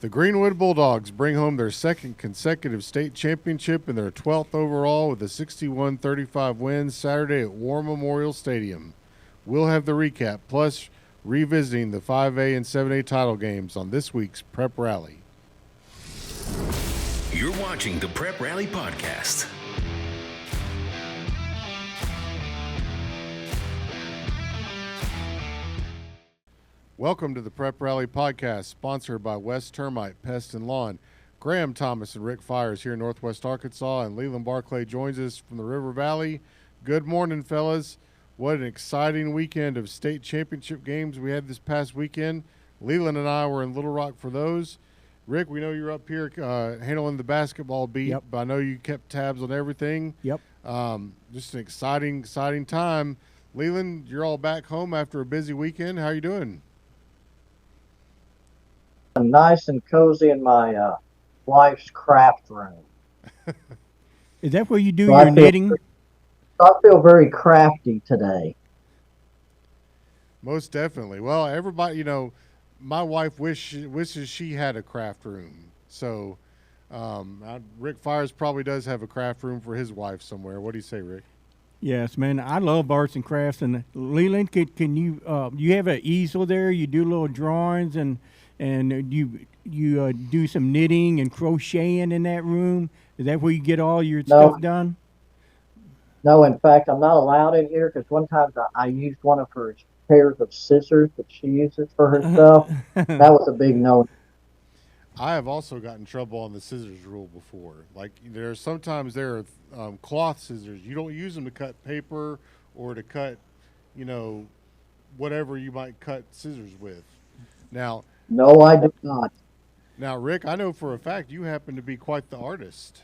The Greenwood Bulldogs bring home their second consecutive state championship and their 12th overall with a 61-35 win Saturday at War Memorial Stadium. We'll have the recap, plus revisiting the 5A and 7A title games on this week's Prep Rally. You're watching the Prep Rally Podcast. Welcome to the Prep Rally Podcast, sponsored by West Termite Pest and Lawn. Graham Thomas and Rick Fires here in Northwest Arkansas, and Leland Barclay joins us from the River Valley. Good morning, fellas. What an exciting weekend of state championship games we had this past weekend. Leland and I were in Little Rock for those. Rick, we know you're up here handling the basketball beat, but I know you kept tabs on everything. Yep. Just an exciting time. Leland, you're all back home after a busy weekend. How you doing? I'm nice and cozy in my wife's craft room. Is that where you do your knitting? I feel very crafty today. Most definitely. Well, everybody, my wife wishes she had a craft room. So Rick Fires probably does have a craft room for his wife somewhere. What do you say, Rick? Yes, man. I love arts and crafts. And Leland, can you you have an easel there? You do little drawings and you do some knitting and crocheting in that room? Is that where you get all your stuff done? No, in fact, I'm not allowed in here because one time I used one of her pairs of scissors that she uses for her stuff. That was a big no. I have also gotten in trouble on the scissors rule before. Like sometimes there are cloth scissors. You don't use them to cut paper or to cut, whatever you might cut scissors with. Now. No, I do not. Now, Rick, I know for a fact you happen to be quite the artist.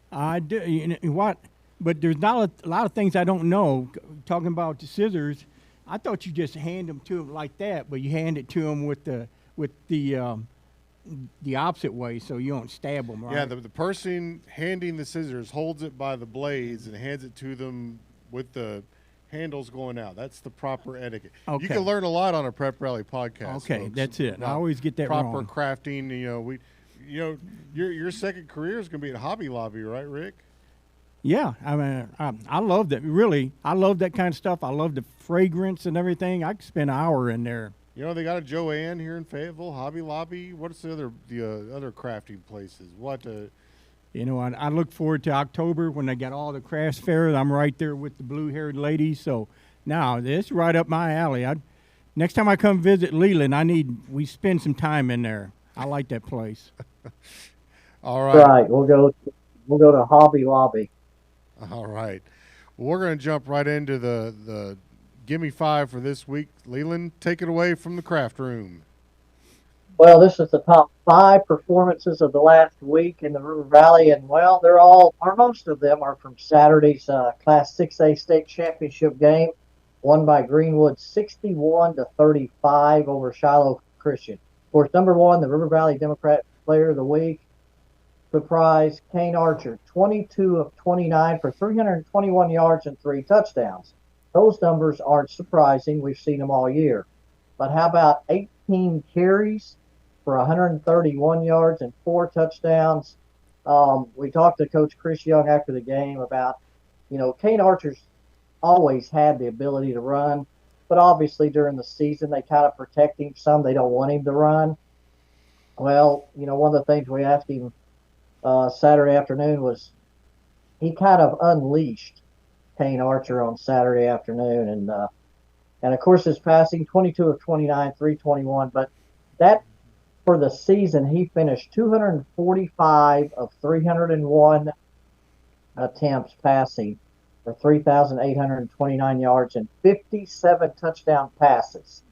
I do. You know what? But there's not a lot of things I don't know. Talking about the scissors, I thought you just hand them to them like that, but you hand it to them with the opposite way, so you don't stab them. Right? Yeah, the person handing the scissors holds it by the blades and hands it to them with the handles going out. That's the proper etiquette. Okay. You can learn a lot on a Prep Rally podcast. Okay, folks, that's it. I always get that proper wrong. Crafting. Your second career is going to be at Hobby Lobby, right, Rick? Yeah, I mean, I love that. Really, I love that kind of stuff. I love the fragrance and everything. I could spend an hour in there. They got a Joanne here in Fayetteville, Hobby Lobby. What's the other crafting places? I look forward to October when they got all the crafts fairs. I'm right there with the blue-haired ladies. So now it's right up my alley. Next time I come visit Leland, we spend some time in there. I like that place. All right. Right. We'll go to Hobby Lobby. All right. Well, we're going to jump right into the Gimme 5 for this week. Leland, take it away from the craft room. Well, this is the top 5 performances of the last week in the River Valley, and most of them are from Saturday's Class 6A state championship game, won by Greenwood 61-35 over Shiloh Christian. Of course, number 1, the River Valley Democrat Player of the Week. Surprise, Kane Archer, 22 of 29 for 321 yards and 3 touchdowns. Those numbers aren't surprising. We've seen them all year. But how about 18 carries for 131 yards and 4 touchdowns? We talked to Coach Chris Young after the game about, Kane Archer's always had the ability to run, but obviously during the season they kind of protect him some. They don't want him to run. Well, one of the things we asked him Saturday afternoon was he kind of unleashed Kane Archer on Saturday afternoon, and of course his passing 22 of 29, 321, but that for the season he finished 245 of 301 attempts passing for 3,829 yards and 57 touchdown passes.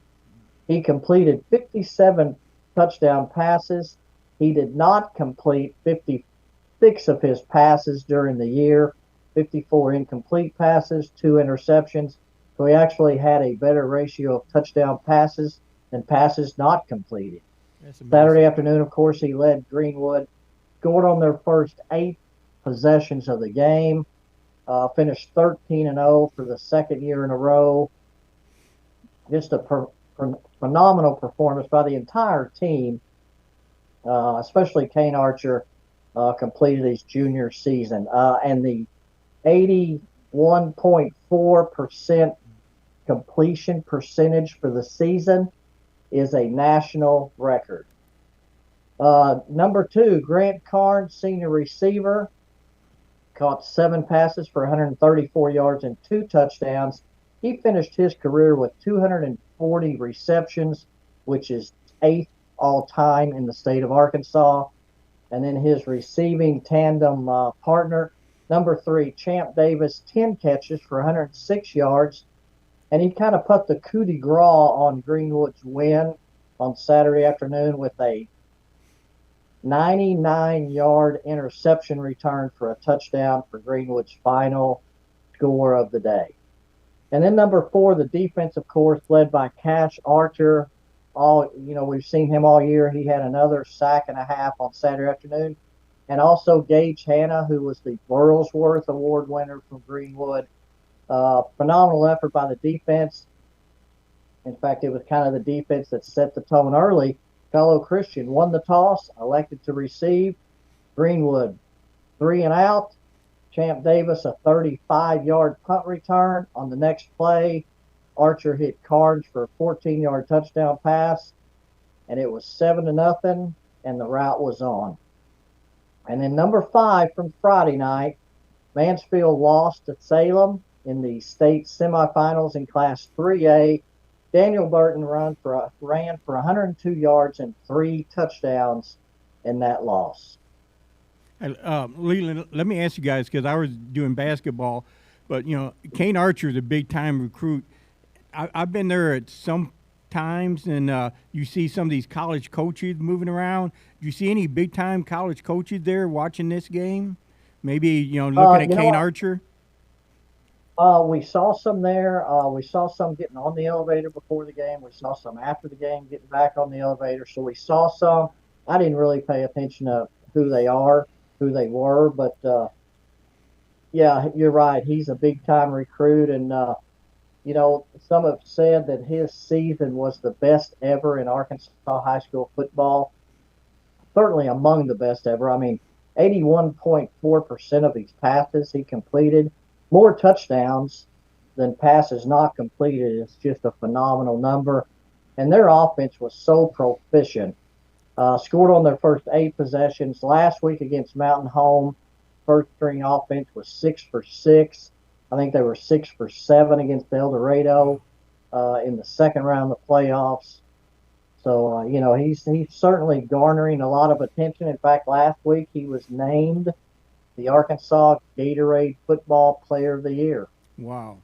He completed 57 touchdown passes. He did not complete 56 of his passes during the year, 54 incomplete passes, 2 interceptions. So he actually had a better ratio of touchdown passes than passes not completed. Saturday afternoon, of course, he led Greenwood, scored on their first 8 possessions of the game, finished 13-0 for the second year in a row. Just a phenomenal performance by the entire team. especially Kane Archer, completed his junior season. And the 81.4% completion percentage for the season is a national record. Number 2, Grant Carnes, senior receiver, caught 7 passes for 134 yards and 2 touchdowns. He finished his career with 240 receptions, which is 8th all-time in the state of Arkansas. And then his receiving tandem partner, number 3, Champ Davis, 10 catches for 106 yards. And he kind of put the coup de grace on Greenwood's win on Saturday afternoon with a 99-yard interception return for a touchdown for Greenwood's final score of the day. And then number 4, the defense, of course, led by Cash Archer. We've seen him all year. He had another sack and a half on Saturday afternoon. And also Gage Hanna, who was the Burlsworth Award winner from Greenwood. Phenomenal effort by the defense. In fact, it was kind of the defense that set the tone early. Fellow Christian won the toss, elected to receive. Greenwood 3 and out. Champ Davis a 35-yard punt return. On the next play, Archer hit Carnes for a 14-yard touchdown pass, and it was 7-0, and the route was on. And then number 5 from Friday night, Mansfield lost to Salem in the state semifinals in Class 3A. Daniel Burton ran for 102 yards and 3 touchdowns in that loss. Leland, let me ask you guys, because I was doing basketball, but, Kane Archer is a big-time recruit. I've been there at some times, and you see some of these college coaches moving around. Do you see any big-time college coaches there watching this game? Maybe, looking at Kane Archer? We saw some there. We saw some getting on the elevator before the game. We saw some after the game getting back on the elevator. So we saw some. I didn't really pay attention to who they were, but yeah, you're right. He's a big-time recruit, and some have said that his season was the best ever in Arkansas high school football. Certainly among the best ever. I mean, 81.4% of his passes he completed. More touchdowns than passes not completed. It's just a phenomenal number. And their offense was so proficient. Scored on their first 8 possessions. Last week against Mountain Home, first string offense was 6 for 6. I think they were 6 for 7 against El Dorado in the second round of the playoffs. So, he's certainly garnering a lot of attention. In fact, last week he was named the Arkansas Gatorade Football Player of the Year. Wow.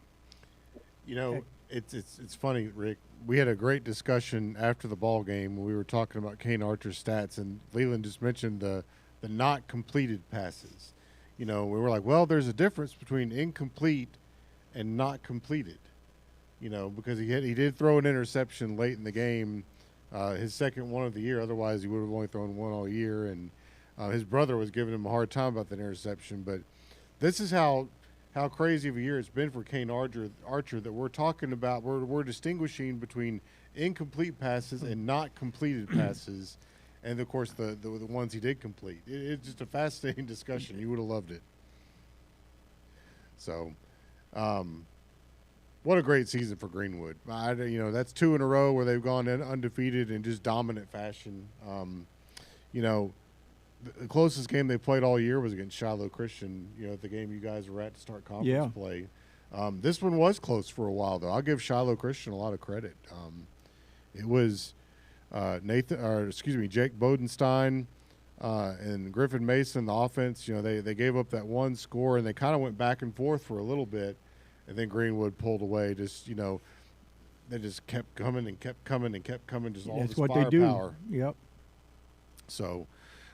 It's funny, Rick. We had a great discussion after the ball game when we were talking about Kane Archer's stats, and Leland just mentioned the not completed passes. We were like, well, there's a difference between incomplete and not completed. Because he did throw an interception late in the game, his second one of the year. Otherwise, he would have only thrown one all year, and his brother was giving him a hard time about that interception. But this is how crazy of a year it's been for Kane Archer that we're talking about. We're distinguishing between incomplete passes and not completed passes, and, of course, the ones he did complete. It's just a fascinating discussion. You would have loved it. So, what a great season for Greenwood. That's 2 in a row where they've gone undefeated in just dominant fashion. The closest game they played all year was against Shiloh Christian, at the game you guys were at to start conference play. This one was close for a while, though. I'll give Shiloh Christian a lot of credit. It was Jake Bodenstein and Griffin Mason, the offense. They gave up that one score, and they kind of went back and forth for a little bit, and then Greenwood pulled away. They just kept coming and kept coming and kept coming. Just all this firepower. That's what they do. Yep. So.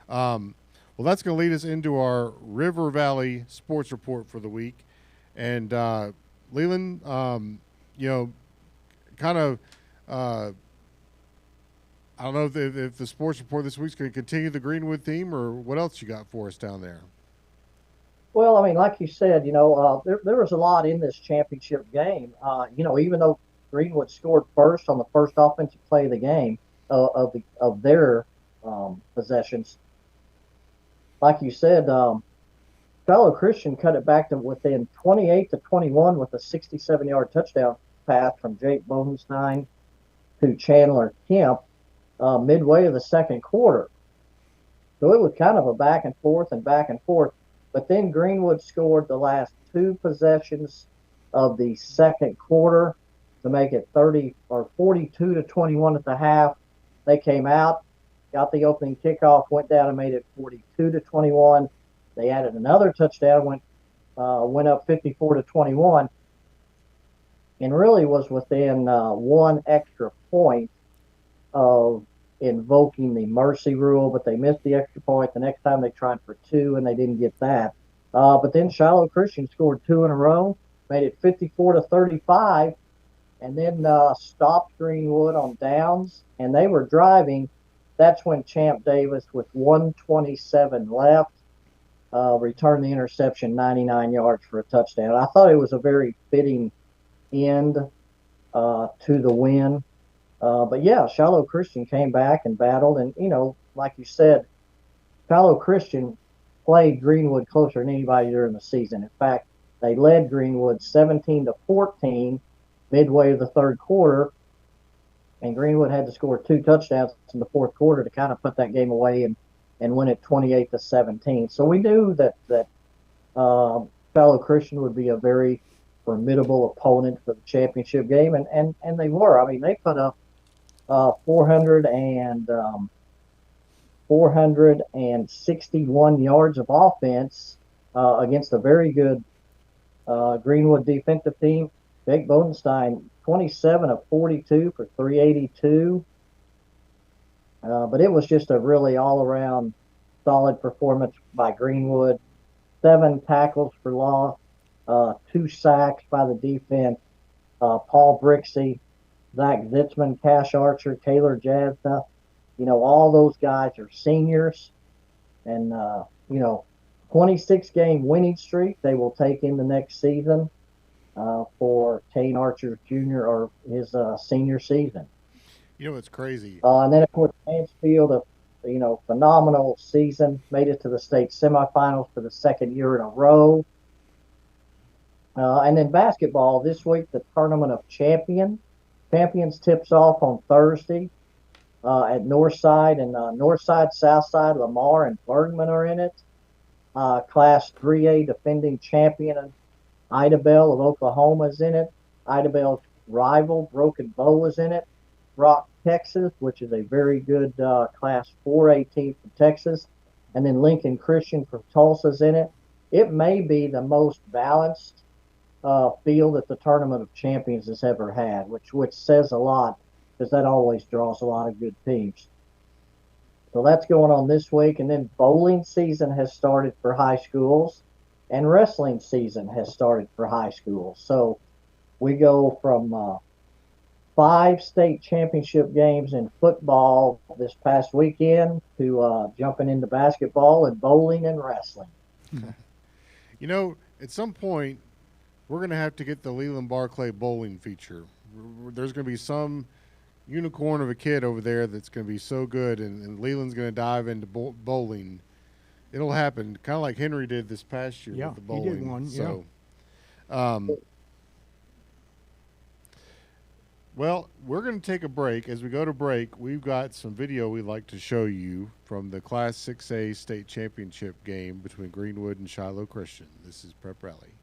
Well, that's going to lead us into our River Valley sports report for the week. And Leland, I don't know if the sports report this week's going to continue the Greenwood theme, or what else you got for us down there. Well, I mean, like you said, there was a lot in this championship game. Even though Greenwood scored first on the first offensive play of the game of their possessions. Like you said, Shiloh Christian cut it back to within 28-21 with a 67-yard touchdown pass from Jake Bodenstein to Chandler Kemp midway of the second quarter. So it was kind of a back and forth. But then Greenwood scored the last two possessions of the second quarter to make it 42-21 at the half. They came out, got the opening kickoff, went down and made it 42-21. They added another touchdown, went up 54-21, and really was within one extra point of invoking the mercy rule, but they missed the extra point. The next time they tried for two, and they didn't get that. But then Shiloh Christian scored two in a row, made it 54-35, and then stopped Greenwood on downs, and they were driving. That's when Champ Davis, with 1:27 left, returned the interception 99 yards for a touchdown. I thought it was a very fitting end to the win. But yeah, Shiloh Christian came back and battled, and like you said, Shiloh Christian played Greenwood closer than anybody during the season. In fact, they led Greenwood 17-14 midway of the third quarter, and Greenwood had to score two touchdowns in the fourth quarter to kind of put that game away and win it 28-17. So we knew that Shiloh Christian would be a very formidable opponent for the championship game, and they were. I mean, they put up 461 yards of offense against a very good Greenwood defensive team. Jake Bodenstein, 27 of 42 for 382. But it was just a really all-around solid performance by Greenwood. 7 tackles for loss, 2 sacks by the defense. Paul Brixey, Zach Zitzman, Cash Archer, Taylor Jasna, all those guys are seniors. And, 26-game winning streak they will take in the next season for Kane Archer Jr. or his senior season. It's crazy. And then, of course, Mansfield, phenomenal season, made it to the state semifinals for the second year in a row. And then basketball this week, the Tournament of Champions tips off on Thursday at Northside, and Northside, Southside, Lamar, and Bergman are in it. Class 3A defending champion Ida Bell of Oklahoma is in it. Ida Bell's rival Broken Bow is in it. Rock, Texas, which is a very good Class 4A team from Texas, and then Lincoln Christian from Tulsa's in it. It may be the most balanced field that the Tournament of Champions has ever had, which says a lot, because that always draws a lot of good teams. So that's going on this week, and then bowling season has started for high schools, and wrestling season has started for high schools. So we go from 5 state championship games in football this past weekend to jumping into basketball and bowling and wrestling. At some point, we're going to have to get the Leland Barclay bowling feature. There's going to be some unicorn of a kid over there that's going to be so good, and Leland's going to dive into bowling. It'll happen, kind of like Henry did this past year with the bowling. He did one, so, well, we're going to take a break. As we go to break, we've got some video we'd like to show you from the Class 6A state championship game between Greenwood and Shiloh Christian. This is Prep Rally.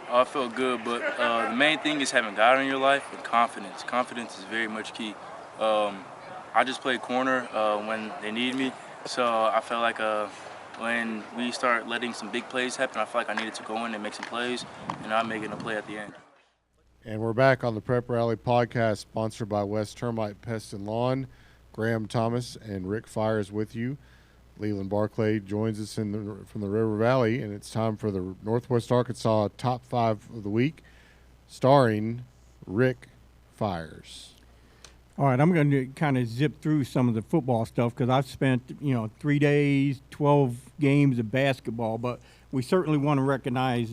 I feel good, but the main thing is having God in your life and confidence. Confidence is very much key. I just played corner when they needed me, so I felt like when we start letting some big plays happen, I felt like I needed to go in and make some plays, and I'm making a play at the end. And we're back on the Prep Rally podcast, sponsored by West Termite Pest and Lawn. Graham Thomas and Rick Fires with you. Leland Barclay joins us from the River Valley, and it's time for the Northwest Arkansas Top 5 of the Week, starring Rick Fires. All right, I'm going to kind of zip through some of the football stuff because I've spent, 3 days, 12 games of basketball, but we certainly want to recognize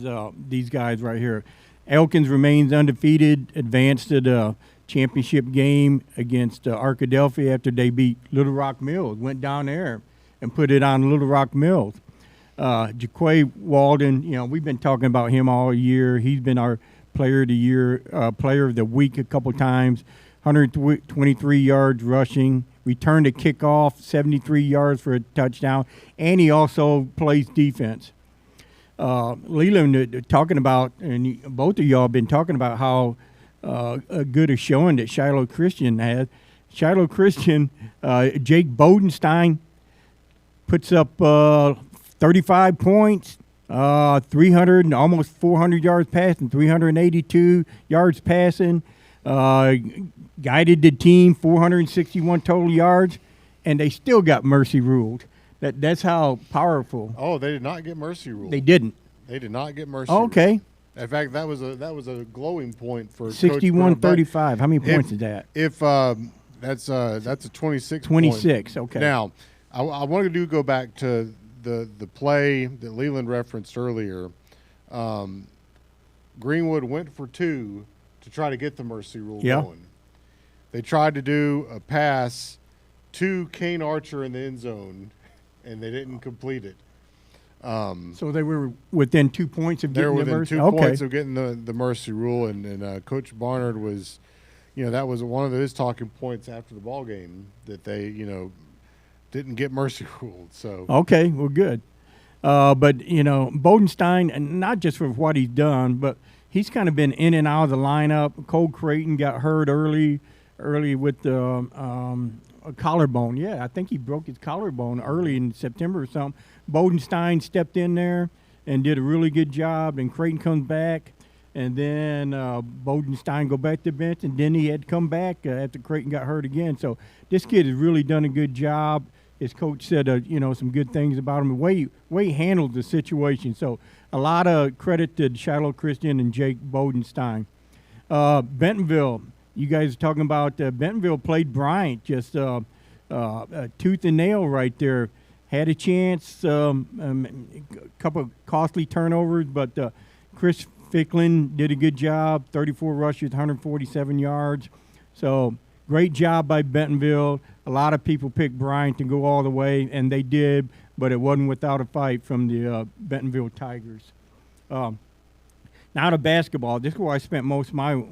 these guys right here. Elkins remains undefeated, advanced to the championship game against Arkadelphia after they beat Little Rock Mills, went down there and put it on Little Rock Mills. Jaquay Walden, we've been talking about him all year. He's been our player of the year, player of the week a couple times. 123 yards rushing, returned a kickoff, 73 yards for a touchdown, and he also plays defense. Leland talking about, and both of y'all have been talking about how good a showing that Shiloh Christian had. Shiloh Christian, Jake Bodenstein puts up 35 points, 300, almost 400 yards passing, 382 yards passing. Guided the team 461 total yards, and they still got mercy ruled. That's how powerful. Oh, they did not get mercy ruled. They didn't. They did not get mercy. Okay. Ruled. In fact, that was a glowing point for 61-35. How many points is that? If that's a 26. 26. Point. Okay. Now, I wanted to go back to the play that Leland referenced earlier. Greenwood went for 2 to try to get the mercy rule going. They tried to do a pass to Kane Archer in the end zone, and they didn't complete it. So they were within 2 points of getting the mercy? They were within 2 points of getting the mercy rule, and Coach Barnard was, that was one of his talking points after the ball game, that they, didn't get mercy ruled. So okay, well, good. But, Bodenstein, and not just for what he's done, but he's kind of been in and out of the lineup. Cole Creighton got hurt early with a collarbone. Yeah, I think he broke his collarbone early in September or something. Bodenstein stepped in there and did a really good job, and Creighton comes back. And then Bodenstein go back to the bench, and then he had to come back after Creighton got hurt again. So this kid has really done a good job. His coach said, some good things about him, the way he handled the situation. So a lot of credit to Shiloh Christian and Jake Bodenstein. Bentonville, you guys are talking about Bentonville played Bryant, just tooth and nail right there. Had a chance, a couple of costly turnovers, but Chris Ficklin did a good job, 34 rushes, 147 yards. So great job by Bentonville. A lot of people picked Bryant to go all the way, and they did, but it wasn't without a fight from the Bentonville Tigers. Now to basketball. This is where I spent most of my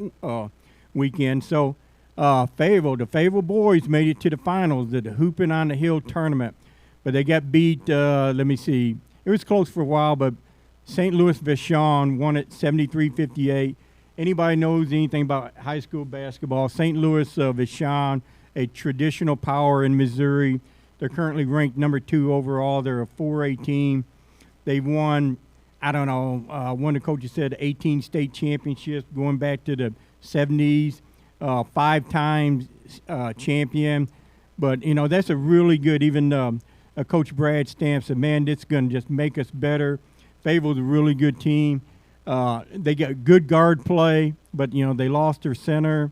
weekend. So the Fayetteville boys made it to the finals of the Hooping on the Hill tournament, but they got beat. Let me see. It was close for a while, but St. Louis Vashon won it 73-58. Anybody knows anything about high school basketball? St. Louis Vashon, a traditional power in Missouri. They're currently ranked number 2 overall. They're a 4A team. They've won, one of the coaches said 18 state championships going back to the 70s, 5 times champion. But, that's a really good, even Coach Brad Stamp said, man, this is going to just make us better. Fayetteville's a really good team. They got good guard play, but, they lost their center,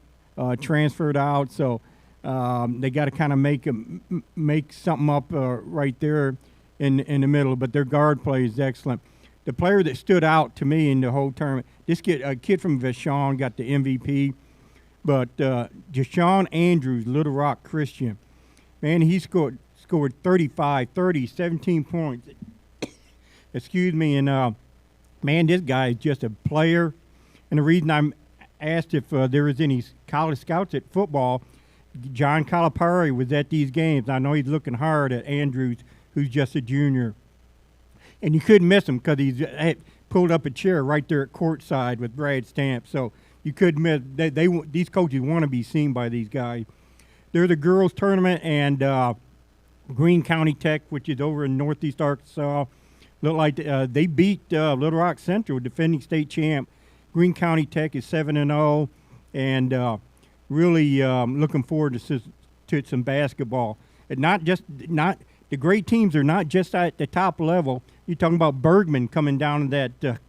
transferred out. So they got to kind of make something up right there in the middle. But their guard play is excellent. The player that stood out to me in the whole tournament, a kid from Vashon got the MVP. But Jashawn Andrews, Little Rock Christian, man, he scored 35, 30, 17 points. Excuse me, and man, this guy is just a player. And the reason I'm asked if there was any college scouts at football, John Calipari was at these games. I know he's looking hard at Andrews, who's just a junior. And you couldn't miss him because he's pulled up a chair right there at courtside with Brad Stamp. So you couldn't miss. These coaches want to be seen by these guys. They're the girls' tournament, and Greene County Tech, which is over in northeast Arkansas, look like they beat Little Rock Central, defending state champ. Greene County Tech is 7-0, and really looking forward to some basketball. And not the great teams are not just at the top level. You're talking about Bergman coming down to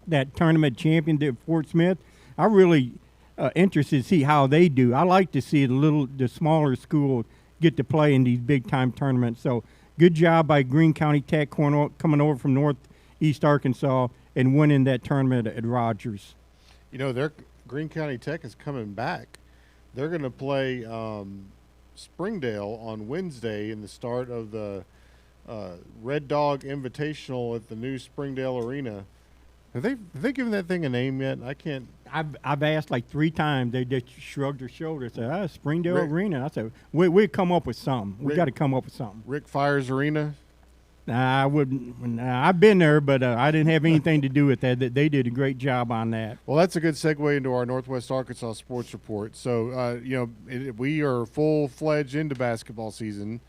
that tournament champion at Fort Smith. I really interested to see how they do. I like to see the smaller schools get to play in these big time tournaments. So good job by Greene County Tech coming over from Northeast Arkansas and winning that tournament at Rogers. You know, Greene County Tech is coming back. They're going to play Springdale on Wednesday in the start of the Red Dog Invitational at the new Springdale Arena. Have they given that thing a name yet? I can't. I've asked like 3 times. They just shrugged their shoulders. Said, Springdale Arena. I said, we'll come up with something. We got to come up with something. Rick Fires Arena. Nah, I wouldn't. Nah, I've been there, but I didn't have anything to do with that. They did a great job on that. Well, that's a good segue into our Northwest Arkansas sports report. So, we are full-fledged into basketball season,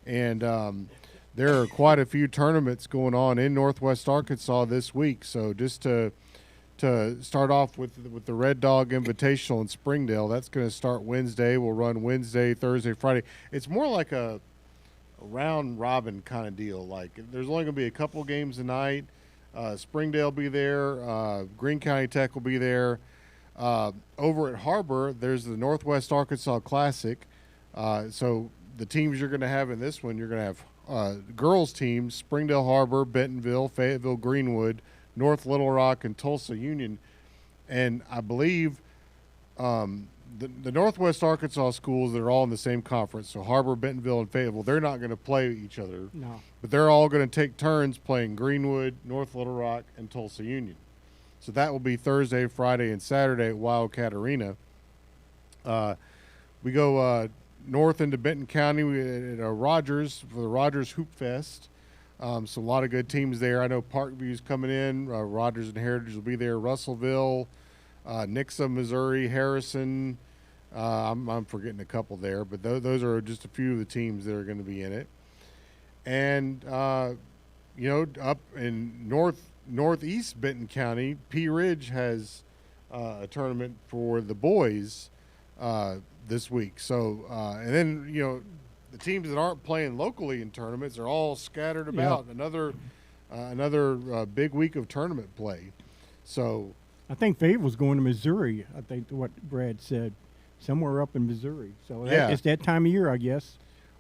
and there are quite a few tournaments going on in Northwest Arkansas this week. So just to start off with the Red Dog Invitational in Springdale, that's going to start Wednesday. We'll run Wednesday, Thursday, Friday. It's more like a round robin kind of deal. Like there's only going to be a couple games a night. Springdale will be there. Greene County Tech will be there. Over at Harbor, there's the Northwest Arkansas Classic. So the teams you're going to have in this one, you're going to have girls teams: Springdale Harbor, Bentonville, Fayetteville, Greenwood, North Little Rock, and Tulsa Union. And I believe the Northwest Arkansas schools that are all in the same conference, so Harbor, Bentonville, and Fayetteville, they're not going to play each other. No. But they're all going to take turns playing Greenwood, North Little Rock, and Tulsa Union. So that will be Thursday, Friday, and Saturday at Wildcat Arena. We go north into Benton County at Rogers for the Rogers Hoop Fest. So a lot of good teams there. I know Parkview's coming in. Rogers and Heritage will be there. Russellville, Nixa, Missouri, Harrison. I'm forgetting a couple there, but those are just a few of the teams that are going to be in it. And up in northeast Benton County, Pea Ridge has a tournament for the boys this week. So and then the teams that aren't playing locally in tournaments are all scattered about. Yep. Another big week of tournament play. So I think Fayetteville's going to Missouri. I think what Brad said, somewhere up in Missouri. So it's that time of year, I guess.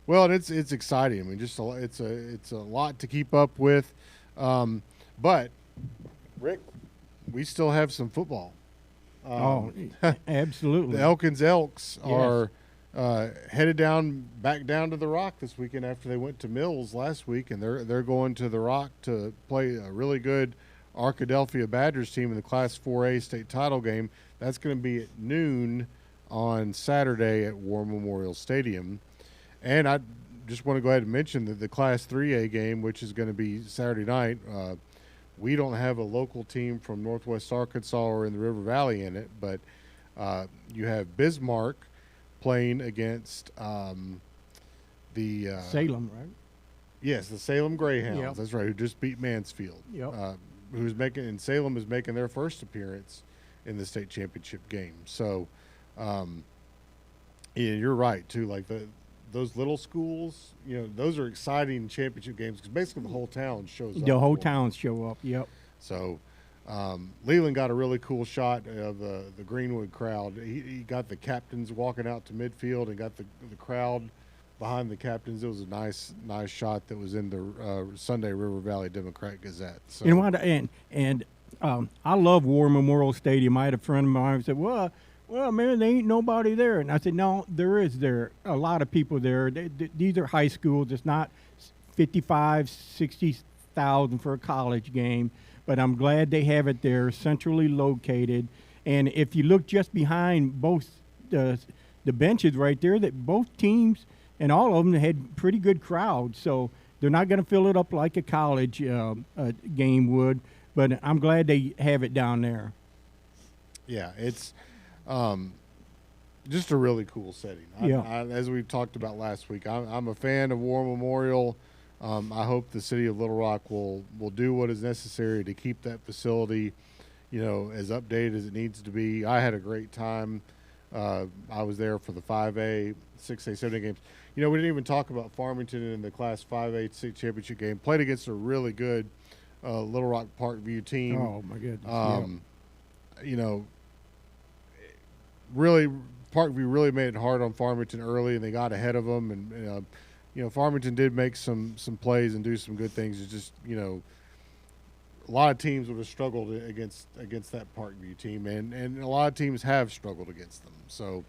Well, it's exciting. I mean, it's a lot to keep up with. But Rick, we still have some football. Absolutely. The Elkins Elks are headed back down to the Rock this weekend after they went to Mills last week, and they're going to the Rock to play a really good Arkadelphia Badgers team in the Class 4A state title game. That's going to be at noon on Saturday at War Memorial Stadium. And I just want to go ahead and mention that the Class 3A game, which is going to be Saturday night, we don't have a local team from Northwest Arkansas or in the River Valley in it, but you have Bismarck playing against the Salem, right? Yes, the Salem Greyhounds. Yep. That's right, who just beat Mansfield. Yep. Salem is making their first appearance in the state championship game. So, you're right too. Like those little schools, those are exciting championship games because basically the whole town shows up. The whole town show up. Yep. So, Leland got a really cool shot of the Greenwood crowd. He got the captains walking out to midfield and got the crowd behind the captains. It was a nice shot that was in the Sunday River Valley Democrat-Gazette. So. You know what? And I love War Memorial Stadium. I had a friend of mine who said, well, man, there ain't nobody there. And I said, no, there is there. A lot of people there. These are high schools. It's not 55, 60,000 for a college game. But I'm glad they have it there, centrally located. And if you look just behind both the benches right there, that both teams and all of them had pretty good crowds. So they're not going to fill it up like a college game would. But I'm glad they have it down there. Yeah, it's just a really cool setting. As we talked about last week, I'm a fan of War Memorial. I hope the city of Little Rock will do what is necessary to keep that facility, as updated as it needs to be. I had a great time. I was there for the 5A, 6A, 7A games. We didn't even talk about Farmington in the Class 5A state championship game. Played against a really good Little Rock Parkview team. Oh, my goodness. really Parkview really made it hard on Farmington early, and they got ahead of them. And Farmington did make some plays and do some good things. It's just a lot of teams would have struggled against that Parkview team, and a lot of teams have struggled against them. So,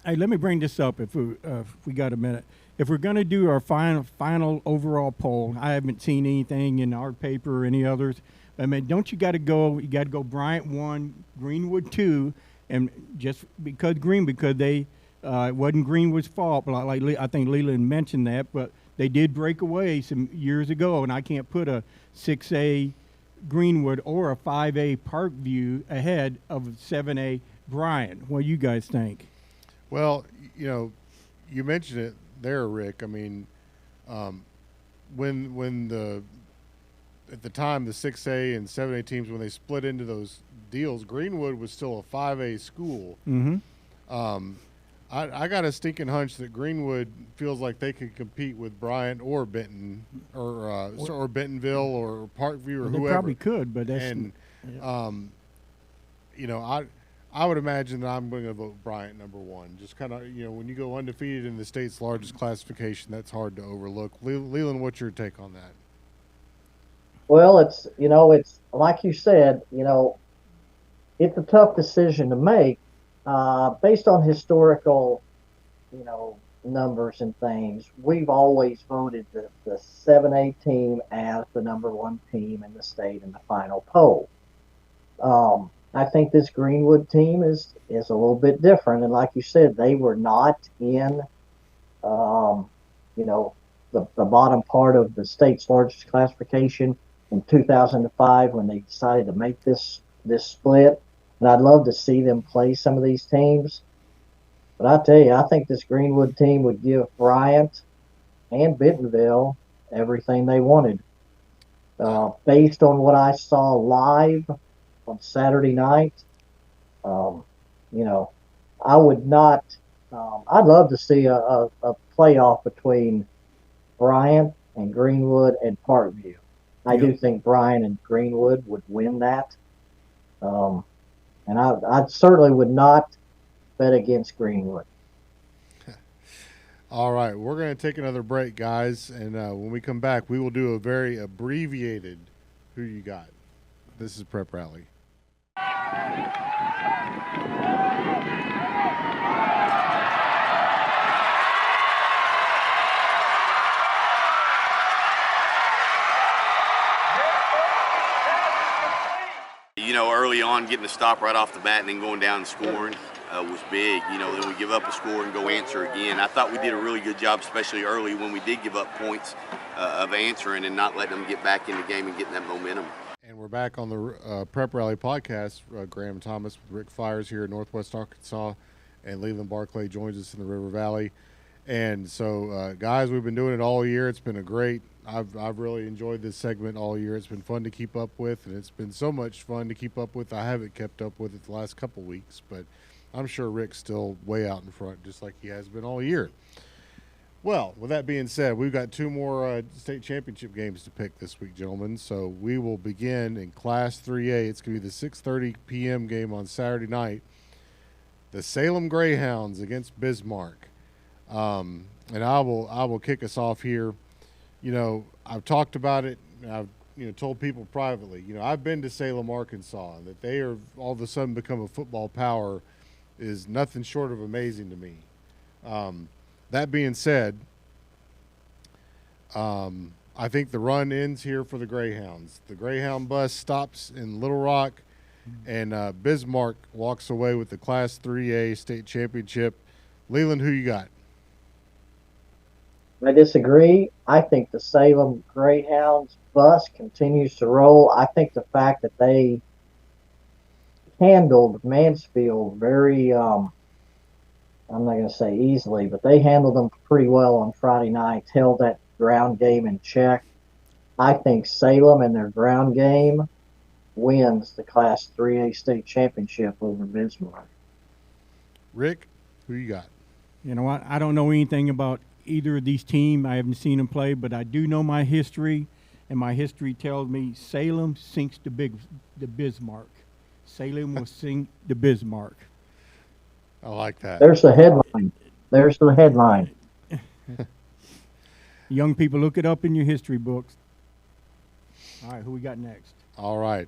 hey, let me bring this up if we got a minute. If we're going to do our final overall poll, I haven't seen anything in our paper or any others. I mean, don't you got to go? You got to go Bryant 1, Greenwood 2, and just because they it wasn't Greenwood's fault. But like I think Leland mentioned that, but they did break away some years ago, and I can't put a 6A Greenwood or a 5A Parkview ahead of 7A Bryant. What do you guys think? Well, you mentioned it there, Rick. I mean, when at the time the 6A and 7A teams, when they split into those deals, Greenwood was still a 5A school. Mm-hmm. I got a stinking hunch that Greenwood feels like they could compete with Bryant or Benton or Bentonville or Parkview or whoever. They probably could, but that's I would imagine that I'm going to vote Bryant number 1. Just kind of when you go undefeated in the state's largest classification, that's hard to overlook. Leland, what's your take on that? Well, it's like you said, it's a tough decision to make based on historical, numbers and things. We've always voted the 7A team as the number 1 team in the state in the final poll. I think this Greenwood team is a little bit different, and like you said, they were not in, the bottom part of the state's largest classification in 2005 when they decided to make this split. And I'd love to see them play some of these teams. But I tell you, I think this Greenwood team would give Bryant and Bentonville everything they wanted. Based on what I saw live on Saturday night, I would not. I'd love to see a playoff between Bryant and Greenwood and Parkview. I do think Bryant and Greenwood would win that. And I certainly would not bet against Greenwood. All right, we're going to take another break, guys, and when we come back, we will do a very abbreviated "Who You Got." This is Prep Rally. Early on, getting a stop right off the bat and then going down and scoring was big. Then we give up a score and go answer again. I thought we did a really good job, especially early when we did give up points of answering and not letting them get back in the game and getting that momentum. And we're back on the Prep Rally podcast. Graham Thomas with Rick Fires here in Northwest Arkansas, and Leland Barclay joins us in the River Valley. And so, guys, we've been doing it all year. It's been I've really enjoyed this segment all year. It's been fun to keep up with, and it's been so much fun to keep up with. I haven't kept up with it the last couple weeks, but I'm sure Rick's still way out in front, just like he has been all year. Well, with that being said, we've got 2 more state championship games to pick this week, gentlemen. So we will begin in Class 3A. It's going to be the 6:30 p.m. game on Saturday night. The Salem Greyhounds against Bismarck. And I will kick us off here. I've talked about it, and I've told people privately. I've been to Salem, Arkansas, and that they are all of a sudden become a football power is nothing short of amazing to me. That being said, I think the run ends here for the Greyhounds. The Greyhound bus stops in Little Rock, and Bismarck walks away with the Class 3A state championship. Leland, who you got? I disagree. I think the Salem Greyhounds bus continues to roll. I think the fact that they handled Mansfield very, I'm not going to say easily, but they handled them pretty well on Friday night, held that ground game in check. I think Salem and their ground game wins the Class 3A state championship over Bismarck. Rick, who you got? You know what? I don't know anything about either of these teams. I haven't seen them play, but I do know my history, and my history tells me Salem sinks the Bismarck. Salem will sink the Bismarck. I like that. There's the headline. There's the headline. Young people, look it up in your history books. All right, who we got next? All right.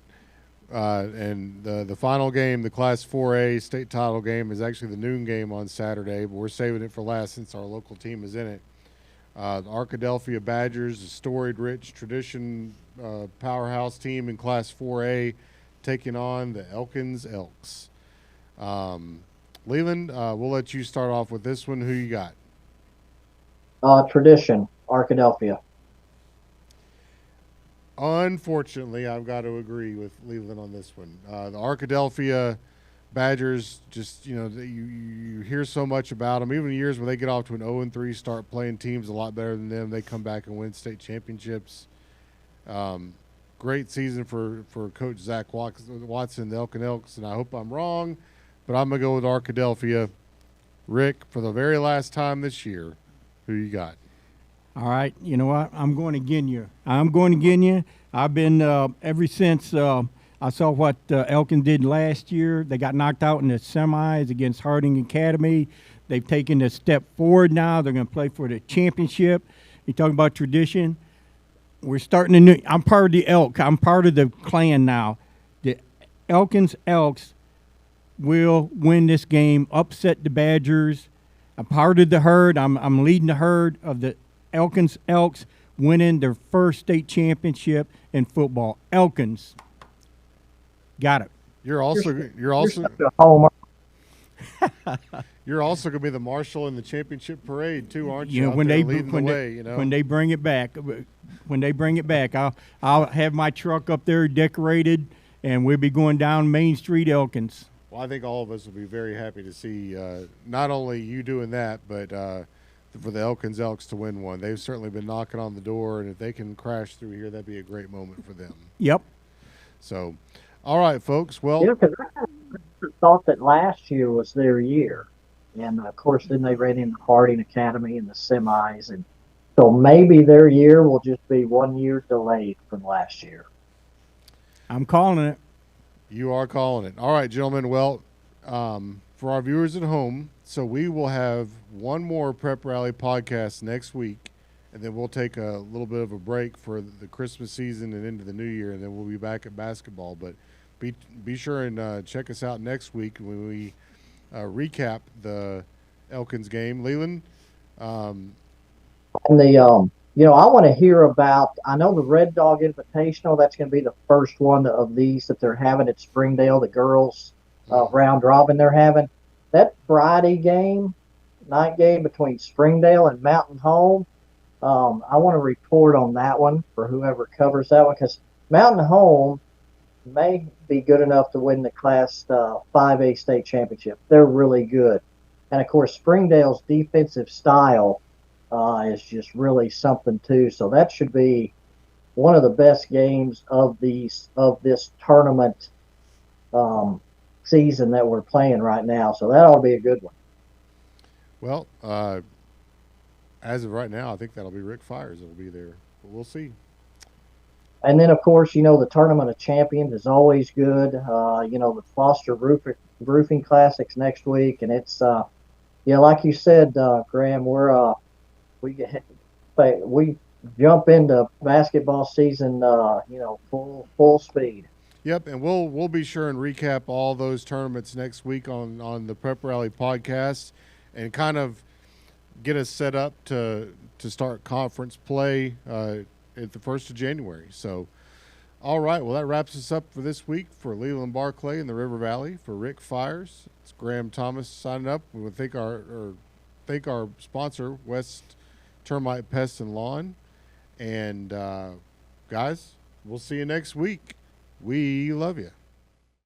And the final game, the Class 4A state title game, is actually the noon game on Saturday, but we're saving it for last since our local team is in it. The Arkadelphia Badgers, a storied, rich tradition powerhouse team in Class 4A, taking on the Elkins Elks. Leland, we'll let you start off with this one. Who you got? Tradition, Arkadelphia. Unfortunately, I've got to agree with Leland on this one. The Arkadelphia Badgers, just, you hear so much about them. Even in years when they get off to an 0-3 start, playing teams a lot better than them, they come back and win state championships. Great season for Coach Zach Watson, the Elkin Elks, and I hope I'm wrong, but I'm going to go with Arkadelphia. Rick, for the very last time this year, who you got? All right, you know what? I'm going against you. I've been ever since I saw what Elkin did last year. They got knocked out in the semis against Harding Academy. They've taken a step forward now. They're going to play for the championship. You're talking about tradition. We're starting a new. I'm part of the Elk. I'm part of the clan now. The Elkins Elks will win this game, upset the Badgers. I'm part of the herd. I'm leading the herd of the Elkins Elks winning their first state championship in football. Elkins. Got it. You're also such a homer. You're also going to be the marshal in the championship parade too, aren't you? When they leading the way, when they bring it back, I'll have my truck up there decorated, and we'll be going down Main Street, Elkins. Well, I think all of us will be very happy to see not only you doing that, but for the Elkins Elks to win one. They've certainly been knocking on the door, and if they can crash through here, that'd be a great moment for them. Yep. So, all right, folks. Well, Because I thought that last year was their year. And, of course, then they ran into Harding Academy in the semis. And so maybe their year will just be 1 year delayed from last year. I'm calling it. you are calling it. All right, gentlemen. Well, for our viewers at home, so we will have one more Prep Rally podcast next week, and then we'll take a little bit of a break for the Christmas season and into the new year, and then we'll be back at basketball. But be sure and check us out next week when we recap the Elkins game. Leland? And the, I want to hear about, I know the Red Dog Invitational, that's going to be the first one of these that they're having at Springdale, the girls round robin they're having. That Friday game, night game between Springdale and Mountain Home, I want to report on that one for whoever covers that one, because Mountain Home may be good enough to win the Class 5A state championship. They're really good. And, of course, Springdale's defensive style is just really something, too. So that should be one of the best games of this tournament season that we're playing right now. So that ought to be a good one. Well, as of right now, I think that'll be Rick Fires that'll be there. But we'll see. And then, of course, the Tournament of Champions is always good. The Foster Roofing Classics next week. And it's, like you said, Graham, we jump into basketball season, full speed. Yep, and we'll be sure and recap all those tournaments next week on the Prep Rally podcast, and kind of get us set up to start conference play at the 1st of January. So, all right, well, that wraps us up for this week. For Leland Barclay in the River Valley, for Rick Fires, it's Graham Thomas signing up. We would thank our sponsor, West Termite Pest and Lawn, and guys, we'll see you next week. We love you.